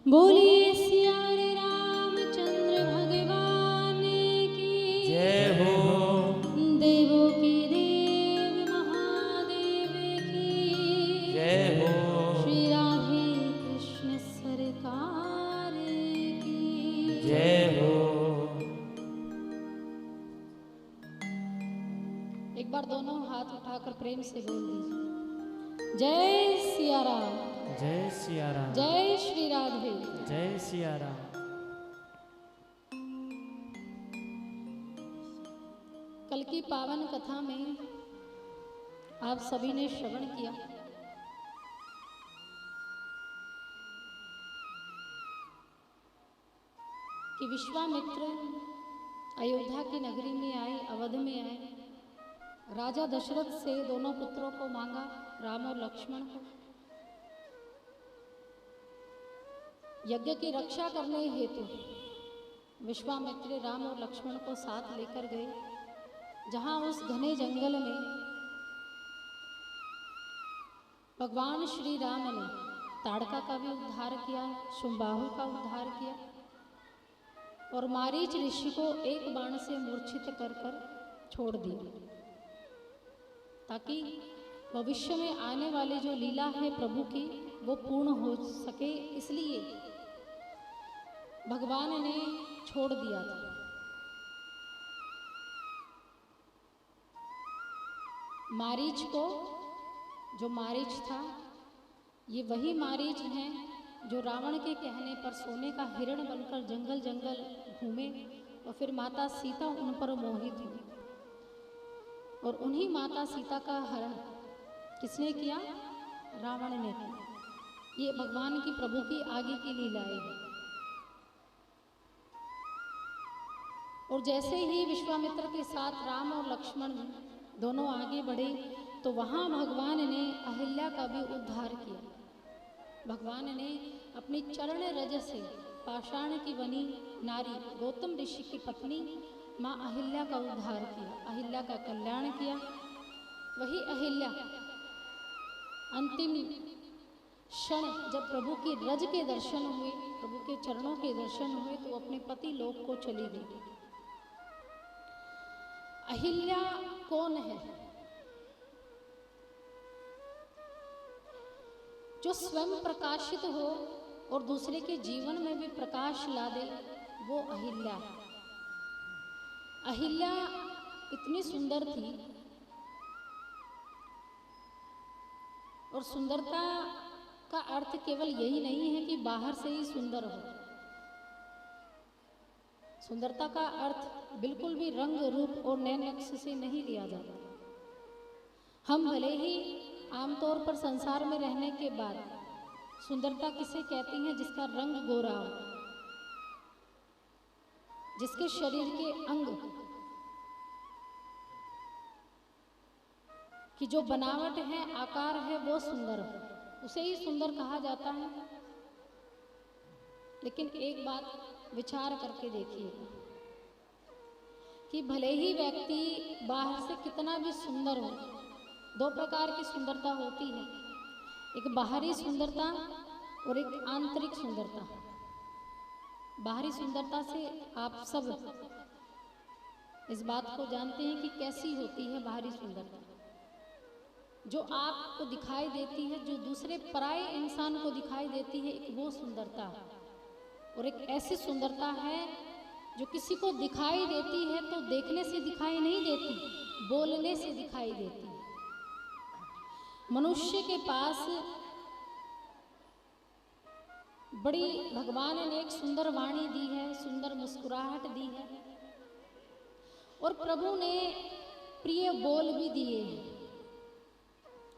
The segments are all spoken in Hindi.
बोलिए सियारे रामचंद्र भगवान की जय हो। देवों के देव महादेव की जय हो। श्री राधे कृष्ण सरकार की जय हो। एक बार दोनों हाथ उठाकर प्रेम से बोल दीजिए, जय सिया राम, जय सिया राम, जय श्री राधे। जय सिया राम। कल की पावन कथा में आप सभी ने श्रवण किया कि विश्वामित्र अयोध्या की नगरी में आए, अवध में आए, राजा दशरथ से दोनों पुत्रों को मांगा, राम और लक्ष्मण को। यज्ञ की रक्षा करने हेतु विश्वामित्र राम और लक्ष्मण को साथ लेकर गए, जहां उस घने जंगल में भगवान श्री राम ने ताड़का का भी उद्धार किया, शुंबाहु का उद्धार किया और मारीच ऋषि को एक बाण से मूर्छित कर छोड़ दिया, ताकि भविष्य में आने वाली जो लीला है प्रभु की वो पूर्ण हो सके, इसलिए भगवान ने छोड़ दिया था। मारीच को, जो मारीच था, ये वही मारीच हैं जो रावण के कहने पर सोने का हिरण बनकर जंगल जंगल घूमे और फिर माता सीता उन पर मोहित हुई, और उन्हीं माता सीता का हरण किसने किया? रावण ने किया। ये भगवान की, प्रभु की आगे की लीलाएं हैं। और जैसे ही विश्वामित्र के साथ राम और लक्ष्मण दोनों आगे बढ़े तो वहाँ भगवान ने अहिल्या का भी उद्धार किया। भगवान ने अपनी चरण रज से पाषाण की बनी नारी गौतम ऋषि की पत्नी माँ अहिल्या का उद्धार किया, अहिल्या का कल्याण किया। वही अहिल्या अंतिम क्षण जब प्रभु की रज के दर्शन हुए, प्रभु के चरणों के दर्शन हुए, तो अपने पति लोक को चली गई। अहिल्या कौन है? जो स्वयं प्रकाशित हो और दूसरे के जीवन में भी प्रकाश ला दे, वो अहिल्या है। अहिल्या इतनी सुंदर थी, और सुंदरता का अर्थ केवल यही नहीं है कि बाहर से ही सुंदर हो। सुंदरता का अर्थ बिल्कुल भी रंग रूप और नैन नक्श से नहीं लिया जाता। हम भले ही आमतौर पर संसार में रहने के बाद सुंदरता किसे कहती हैं? जिसका रंग गोरा हो, जिसके शरीर के अंग की जो बनावट है, आकार है, वो सुंदर हो, उसे ही सुंदर कहा जाता है। लेकिन एक बात विचार करके देखिए कि भले ही व्यक्ति बाहर से कितना भी सुंदर हो, दो प्रकार की सुंदरता होती है, एक बाहरी सुंदरता और एक आंतरिक सुंदरता। बाहरी सुंदरता से आप सब इस बात को जानते हैं कि कैसी होती है बाहरी सुंदरता, जो आपको दिखाई देती है, जो दूसरे पराये इंसान को दिखाई देती है, एक वो सुंदरता है। और एक ऐसी सुंदरता है जो किसी को दिखाई देती है तो देखने से दिखाई नहीं देती, बोलने से दिखाई देती है। मनुष्य के पास बड़ी भगवान ने एक सुंदर वाणी दी है, सुंदर मुस्कुराहट दी है, और प्रभु ने प्रिय बोल भी दिए हैं।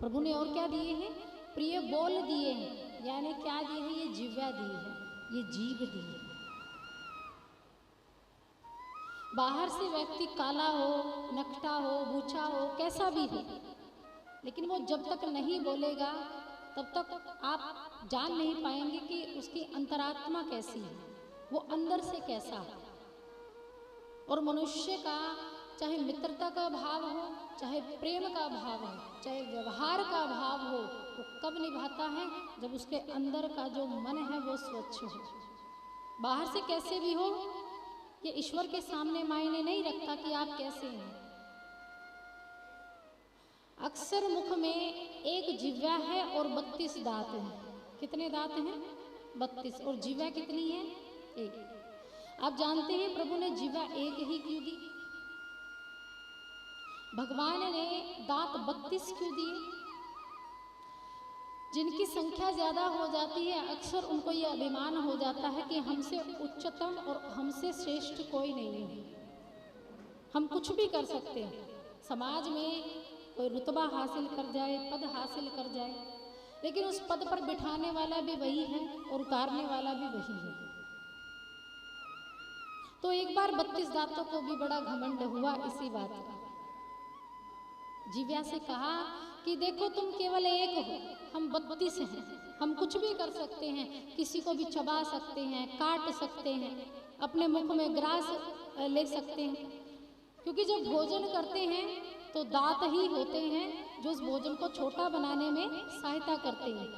प्रभु ने और क्या दिए हैं? प्रिय बोल दिए हैं। यानी क्या दिए हैं? ये जिह्वा दी है, ये जीभ दी है। बाहर से व्यक्ति काला हो, नकटा हो, बूछा हो, कैसा भी हो, लेकिन वो जब तक नहीं बोलेगा तब तक आप जान नहीं पाएंगे कि उसकी अंतरात्मा कैसी है, वो अंदर से कैसा है। और मनुष्य का चाहे मित्रता का भाव हो, चाहे प्रेम का भाव हो, चाहे व्यवहार का भाव हो, वो कब निभाता है? जब उसके अंदर का जो मन है वो स्वच्छ हो। बाहर से कैसे भी हो, ये ईश्वर के सामने मायने नहीं रखता कि आप कैसे हैं। अक्सर मुख में एक जिह्वा है और 32 दांत हैं। कितने दांत हैं? 32। और जिह्वा कितनी है? एक। आप जानते हैं प्रभु ने जिह्वा एक ही क्यों दी? भगवान ने दांत 32 क्यों दिए? जिनकी संख्या ज्यादा हो जाती है अक्सर उनको ये अभिमान हो जाता है कि हमसे उच्चतम और हमसे श्रेष्ठ कोई नहीं है, हम कुछ भी कर सकते हैं। समाज में कोई रुतबा हासिल कर जाए, पद हासिल कर जाए, लेकिन उस पद पर बिठाने वाला भी वही है और उतारने वाला भी वही है। तो एक बार 32 दांतों को भी बड़ा घमंड हुआ इसी बात का। जिह्वा से कहा कि देखो तुम केवल एक हो, हम 32 हैं, हम कुछ भी कर सकते हैं, किसी को भी चबा सकते हैं, काट सकते हैं, अपने मुख में ग्रास ले सकते हैं। क्योंकि जब भोजन करते हैं तो दांत ही होते हैं जो उस भोजन को छोटा बनाने में सहायता करते हैं।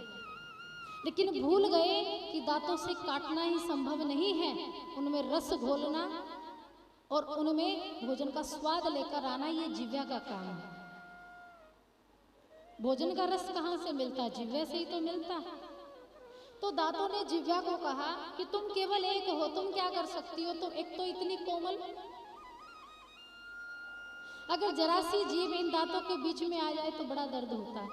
लेकिन भूल गए कि दांतों से काटना ही संभव नहीं है, उनमें रस घोलना और उनमें भोजन का स्वाद लेकर आना ये जिह्वा का काम है। भोजन का रस कहाँ से मिलता है? जिह्वा से ही तो मिलता है। तो दांतों ने जिह्वा को कहा कि तुम केवल एक हो, तुम क्या कर सकती हो? तो एक तो इतनी कोमल, अगर जरा सी जीभ इन दांतों के बीच में आ जाए तो बड़ा दर्द होता है।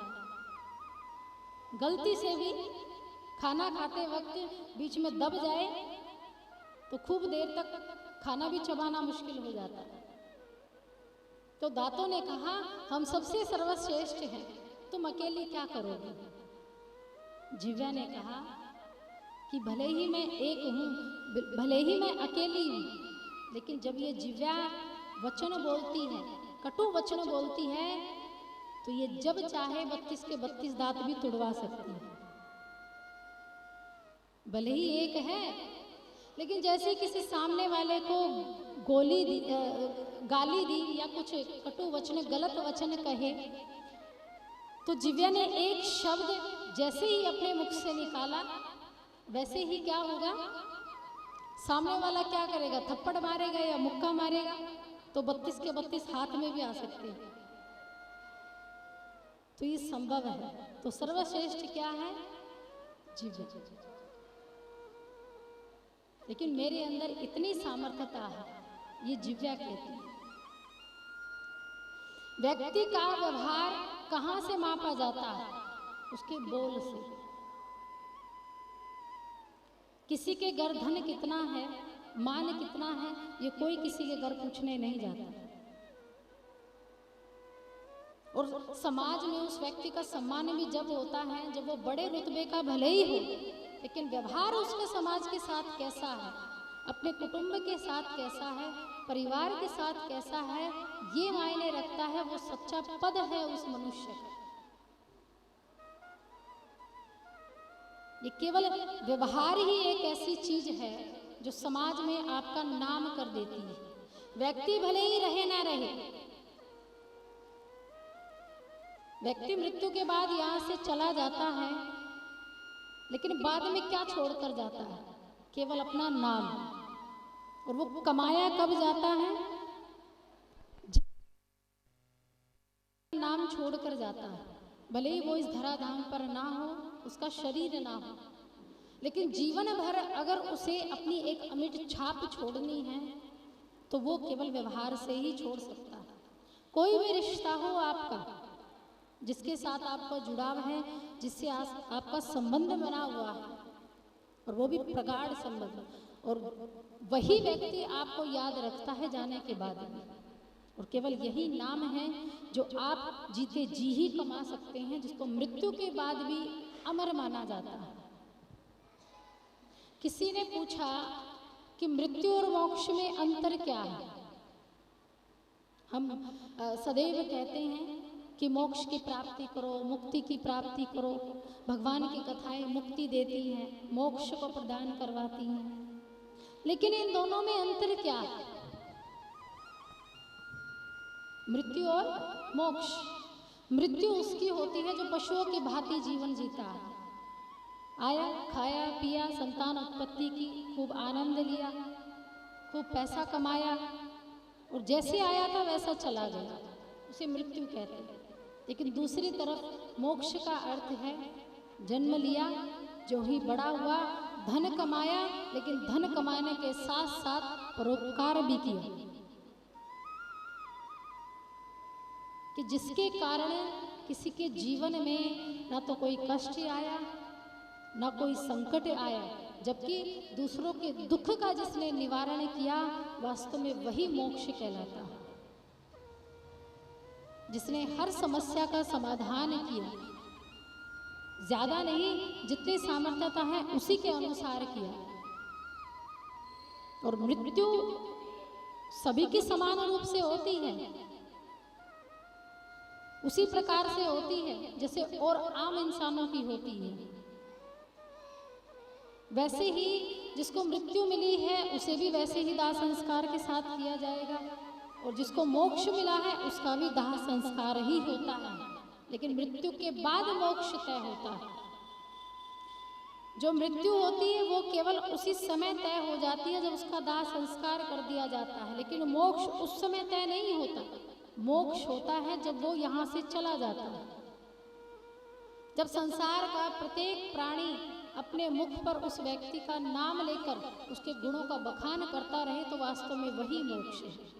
गलती से भी खाना खाते वक्त बीच में दब जाए तो खूब देर तक खाना भी चबाना मुश्किल हो जाता है। तो दांतों ने कहा हम सबसे सर्वश्रेष्ठ हैं, तुम अकेली क्या करोगी? जिह्वा ने कहा कि भले ही मैं एक हूँ, भले ही मैं अकेली हूँ, लेकिन जब ये जिह्वा वचन बोलती है, कटु वचन बोलती है, तो ये जब चाहे 32 के 32 दांत भी तुड़वा सकती है। भले ही एक है, लेकिन जैसे किसी सामने वाले को गाली दी या कुछ कटु वचन, गलत वचन कहे, तो जिह्वा ने एक शब्द जैसे ही अपने मुख से निकाला, वैसे ही क्या होगा? सामने वाला क्या करेगा? थप्पड़ मारेगा या मुक्का मारेगा? तो 32 के 32 हाथ में भी आ सकते हैं। तो ये संभव है। तो सर्वश्रेष्ठ क्या है? जिह्वा। लेकिन मेरे अंदर इतनी सामर्थ्यता है, ये जिह्वा कहती है। व्यक्ति का व्यवहार कहाँ से मापा जाता है? उसके बोल से। किसी के घर धन कितना है, मान कितना है, ये कोई किसी के घर पूछने नहीं जाता। और समाज में उस व्यक्ति का सम्मान भी जब होता है जब वो बड़े रुतबे का भले ही हो, लेकिन व्यवहार उसका समाज के साथ कैसा है, अपने कुटुंब के साथ कैसा है, परिवार के साथ कैसा है, ये मायने रखता है। वो सच्चा पद है उस मनुष्य का। ये केवल व्यवहार ही एक ऐसी चीज है जो समाज में आपका नाम कर देती है। व्यक्ति भले ही रहे ना रहे, व्यक्ति मृत्यु के बाद यहाँ से चला जाता है, लेकिन बाद में क्या छोड़कर जाता है? केवल अपना नाम। और वो कमाया कब जाता है? नाम छोड़कर जाता है। भले ही वो इस धराधाम पर ना हो, उसका शरीर ना हो, लेकिन जीवन भर अगर उसे अपनी एक अमिट छाप छोड़नी है तो वो केवल व्यवहार से ही छोड़ सकता है। कोई भी रिश्ता हो आपका, जिसके साथ आपका जुड़ाव है, जिससे आपका संबंध बना हुआ है, और वो भी प्रगाढ़ संबंध, और वही व्यक्ति आपको याद रखता है जाने के बाद भी। और केवल यही नाम है जो आप जीते जी ही कमा सकते हैं, जिसको मृत्यु के बाद भी अमर माना जाता है। किसी ने पूछा कि मृत्यु और मोक्ष में अंतर क्या है? हम सदैव कहते हैं कि मोक्ष की प्राप्ति करो, मुक्ति की प्राप्ति करो। भगवान की कथाएं मुक्ति देती हैं, मोक्ष को प्रदान करवाती हैं, लेकिन इन दोनों में अंतर क्या है? मृत्यु और मोक्ष। मृत्यु उसकी होती है जो पशुओं की भांति जीवन जीता है। आया, खाया, पिया, संतान उत्पत्ति की, खूब आनंद लिया, खूब पैसा कमाया और जैसे आया था वैसा चला गया, उसे मृत्यु कहते हैं। लेकिन दूसरी तरफ मोक्ष का अर्थ है जन्म लिया, जो ही बड़ा हुआ, धन कमाया, लेकिन धन कमाने के साथ साथ परोपकार भी किया, कि जिसके कारण किसी के जीवन में ना तो कोई कष्ट आया ना कोई संकट आया, जबकि दूसरों के दुख का जिसने निवारण किया वास्तव में वही मोक्ष कहलाता है। जिसने हर समस्या का समाधान किया, ज्यादा नहीं, जितनी सामर्थ्यता है उसी के अनुसार किया। और मृत्यु सभी की समान रूप से होती है, उसी प्रकार से होती है जैसे और आम इंसानों की होती है। वैसे ही जिसको मृत्यु मिली है उसे भी वैसे ही दाह संस्कार के साथ किया जाएगा, और जिसको मोक्ष मिला है उसका भी दाह संस्कार ही होता है। लेकिन मृत्यु के बाद मोक्ष तय होता है। जो मृत्यु होती है वो केवल उसी समय तय हो जाती है जब उसका दाह संस्कार कर दिया जाता है, लेकिन मोक्ष उस समय तय नहीं होता। मोक्ष होता है जब वो यहाँ से चला जाता है। जब संसार का प्रत्येक प्राणी अपने मुख पर उस व्यक्ति का नाम लेकर उसके गुणों का बखान करता रहे तो वास्तव में वही मोक्ष है।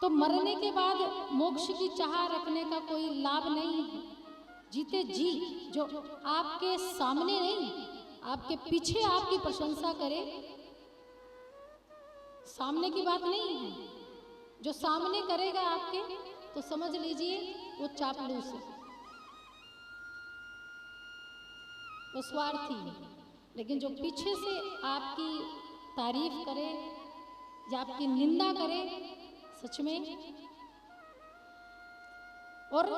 तो मरने के बाद मोक्ष की चाह रखने का कोई लाभ नहीं है। जीते जी जो आपके सामने नहीं, आपके पीछे आपकी प्रशंसा करे, सामने की बात नहीं है। जो सामने करेगा आपके तो समझ लीजिए वो चापलूस है, वो स्वार्थी है। लेकिन जो पीछे से आपकी तारीफ करे या आपकी निंदा करे, सच में, और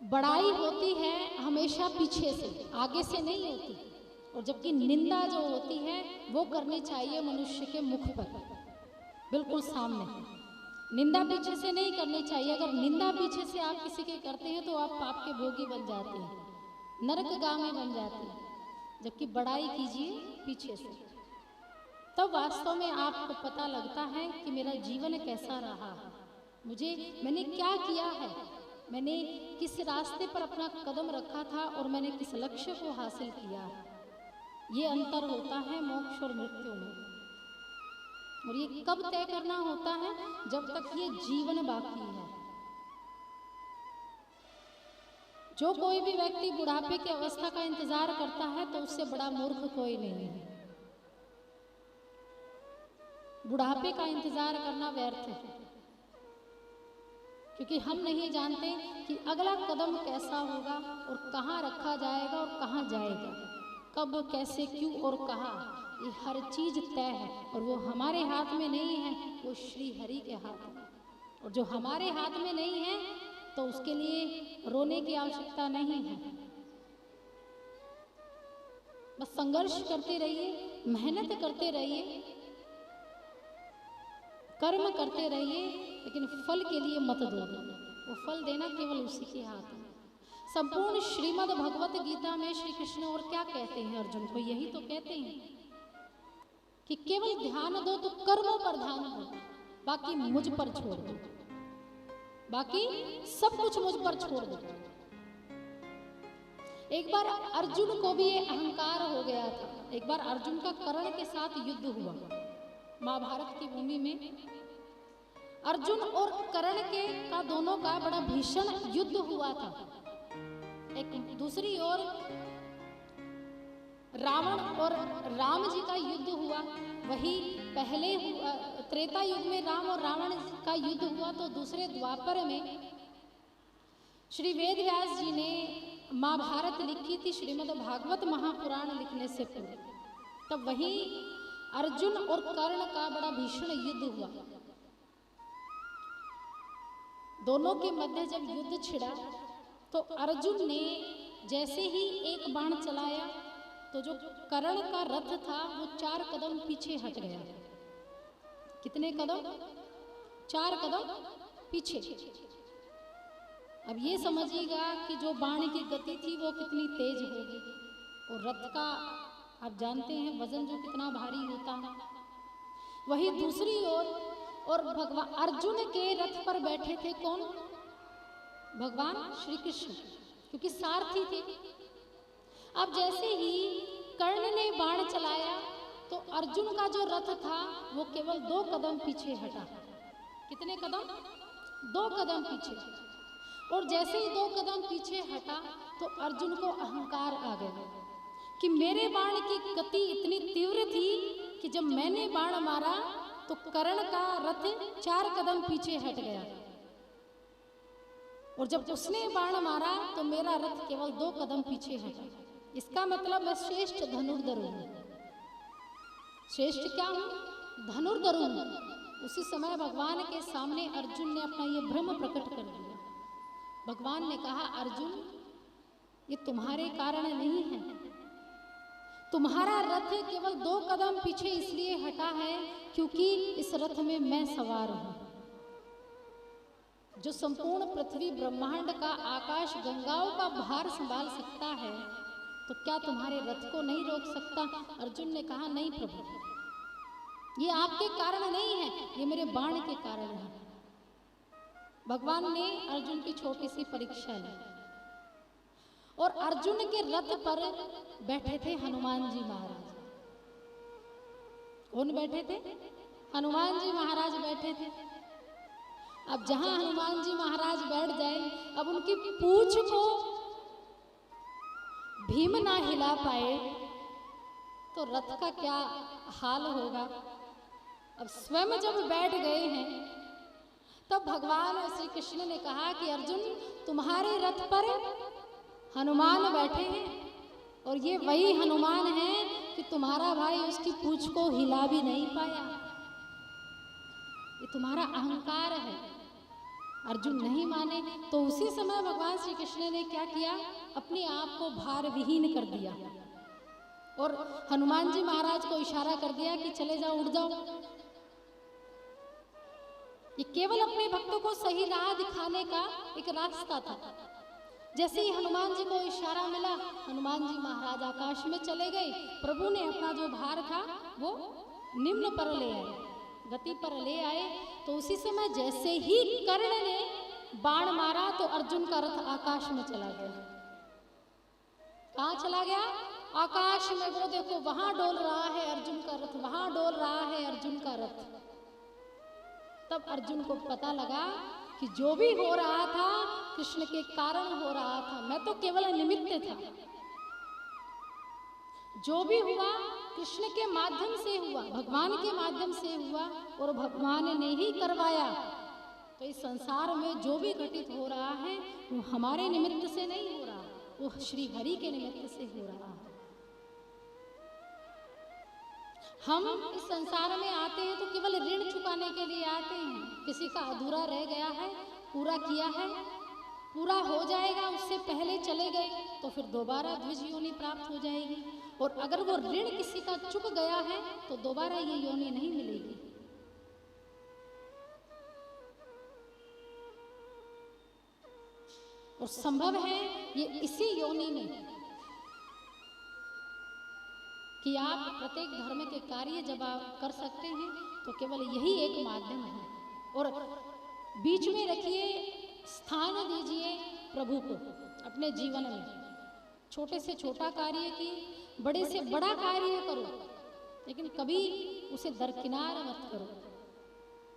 बड़ाई होती है हमेशा पीछे से, आगे से नहीं होती। और जबकि निंदा जो होती है वो करनी चाहिए मनुष्य के मुख पर, बिल्कुल सामने। निंदा पीछे से नहीं करनी चाहिए। अगर निंदा पीछे से आप किसी के करते हैं तो आप पाप के भोगी बन जाते हैं, नरकगामी बन जाते हैं। जबकि बड़ाई कीजिए पीछे से, तब वास्तव में आपको पता लगता है कि मेरा जीवन कैसा रहा, मैंने क्या किया है, मैंने किस रास्ते पर अपना कदम रखा था और मैंने किस लक्ष्य को हासिल किया है। ये अंतर होता है मोक्ष और मृत्यु में। और ये कब तय करना होता है? जब तक ये जीवन बाकी है। जो कोई भी व्यक्ति बुढ़ापे की अवस्था का इंतजार करता है तो उससे बड़ा मूर्ख कोई नहीं है। बुढ़ापे का इंतजार करना व्यर्थ है, क्योंकि हम नहीं जानते कि अगला कदम कैसा होगा और कहाँ रखा जाएगा और कहाँ जाएगा, कब, कैसे, क्यों और कहाँ, ये हर चीज तय है। और वो हमारे हाथ में नहीं है, वो श्री हरि के हाथ में। और जो हमारे हाथ में नहीं है तो उसके लिए रोने की आवश्यकता नहीं है। बस संघर्ष करते रहिए, मेहनत करते रहिए, कर्म करते रहिए, लेकिन फल के लिए मत दो। वो फल देना केवल उसी के हाथ में। संपूर्ण श्रीमद् भगवत गीता में श्री कृष्ण और क्या कहते हैं अर्जुन को? यही तो कहते हैं कि केवल ध्यान दो तो कर्मों पर ध्यान दो, बाकी मुझ पर छोड़ दो, बाकी सब कुछ मुझ पर छोड़ दो। एक बार अर्जुन को भी ये अहंकार हो गया था। एक बार अर्जुन का कर्ण के साथ युद्ध हुआ महाभारत की भूमि में। अर्जुन और कर्ण का दोनों का बड़ा भीषण युद्ध हुआ था। एक दूसरी ओर रावण और राम जी का युद्ध हुआ। वही पहले त्रेता युग में राम और रावण का युद्ध हुआ, तो दूसरे द्वापर में श्री वेद व्यास जी ने महाभारत लिखी थी श्रीमद् भागवत महापुराण लिखने से पूर्व। तब वही अर्जुन और कर्ण का बड़ा भीषण युद्ध हुआ। दोनों के मध्य जब युद्ध छिड़ा तो अर्जुन ने जैसे ही एक बाण चलाया तो जो कर्ण का रथ था वो 4 कदम पीछे हट गया। कितने कदम? 4 कदम पीछे। अब ये समझिएगा कि जो बाण की गति थी वो कितनी तेज होगी, और रथ का आप जानते हैं वजन जो कितना भारी होता है। वही दूसरी ओर और भगवान अर्जुन के रथ पर बैठे थे कौन? भगवान श्री कृष्ण, क्योंकि सारथी थे। अब जैसे ही कर्ण ने बाण चलाया तो अर्जुन का जो रथ था वो केवल 2 कदम पीछे हटा। कितने कदम? 2 कदम पीछे। और जैसे ही 2 कदम पीछे हटा तो अर्जुन को अहंकार आ गया कि मेरे बाण की गति इतनी तीव्र थी कि जब मैंने बाण मारा तो कर्ण का रथ 4 कदम पीछे हट गया, और जब उसने बाण मारा तो मेरा रथ केवल 2 कदम पीछे हटा। इसका मतलब मैं श्रेष्ठ धनुर्धर हूं। श्रेष्ठ क्या हूं? धनुर्धर हूं। उसी समय भगवान के सामने अर्जुन ने अपना ये भ्रम प्रकट कर दिया। भगवान ने कहा, अर्जुन ये तुम्हारे कारण नहीं है, तुम्हारा रथ केवल 2 कदम पीछे इसलिए हटा है क्योंकि इस रथ में मैं सवार हूं। जो संपूर्ण पृथ्वी ब्रह्मांड का आकाश गंगाओं का भार संभाल सकता है तो क्या तुम्हारे रथ को नहीं रोक सकता? अर्जुन ने कहा, नहीं प्रभु, ये आपके कारण नहीं है, ये मेरे बाण के कारण है। भगवान ने अर्जुन की छोटी सी परीक्षा ली, और अर्जुन के रथ पर बैठे थे हनुमान जी महाराज। कौन बैठे थे? हनुमान जी महाराज बैठे थे। अब जहां हनुमान जी महाराज बैठ जाए, अब उनकी पूंछ को भीम ना हिला पाए तो रथ का क्या हाल होगा। अब स्वयं जब बैठ गए हैं तब भगवान श्री कृष्ण ने कहा कि अर्जुन, तुम्हारे रथ पर हनुमान बैठे हैं, और ये वही हनुमान है कि तुम्हारा भाई उसकी पूंछ को हिला भी नहीं पाया। ये तुम्हारा अहंकार है। अर्जुन नहीं माने तो उसी समय भगवान श्री कृष्ण ने क्या किया? अपने आप को भार विहीन कर दिया और हनुमान जी महाराज को इशारा कर दिया कि चले जाओ, उड़ जाओ। ये केवल अपने भक्तों को सही राह दिखाने का एक रास्ता था। जैसे ही हनुमान जी को इशारा मिला, हनुमान जी महाराज आकाश में चले गए। प्रभु ने अपना जो भार था वो निम्न पर ले आए, गति पर ले आए। तो उसी समय जैसे ही कर्ण ने बाण मारा तो अर्जुन का रथ आकाश में चला गया। कहाँ चला गया? आकाश में। वो देखो वहां डोल रहा है अर्जुन का रथ, वहां डोल रहा है अर्जुन का रथ। तब अर्जुन को पता लगा कि जो भी हो रहा था कृष्ण के कारण हो रहा था, मैं तो केवल निमित्त था। जो भी हुआ कृष्ण के माध्यम से हुआ, भगवान के माध्यम से हुआ, और भगवान ने ही करवाया। तो इस संसार में जो भी घटित हो रहा है वो हमारे निमित्त से नहीं हो रहा, वो श्री हरि के निमित्त से हो रहा है। हम इस संसार में आते हैं तो केवल ऋण चुकाने के लिए आते हैं। किसी का अधूरा रह गया है, पूरा किया है, पूरा हो जाएगा, उससे पहले चले गए तो फिर दोबारा द्विज योनि प्राप्त हो जाएगी। और अगर वो ऋण किसी का चुक गया है तो दोबारा ये योनि नहीं मिलेगी। और संभव है ये इसी योनि में कि आप प्रत्येक धर्म के कार्य जब आप कर सकते हैं तो केवल यही एक माध्यम है। और बीच में रखिए, स्थान दीजिए प्रभु को अपने जीवन में। छोटे से छोटा कार्य की, बड़े से बड़ा कार्य करो, लेकिन कभी उसे दरकिनार मत करो।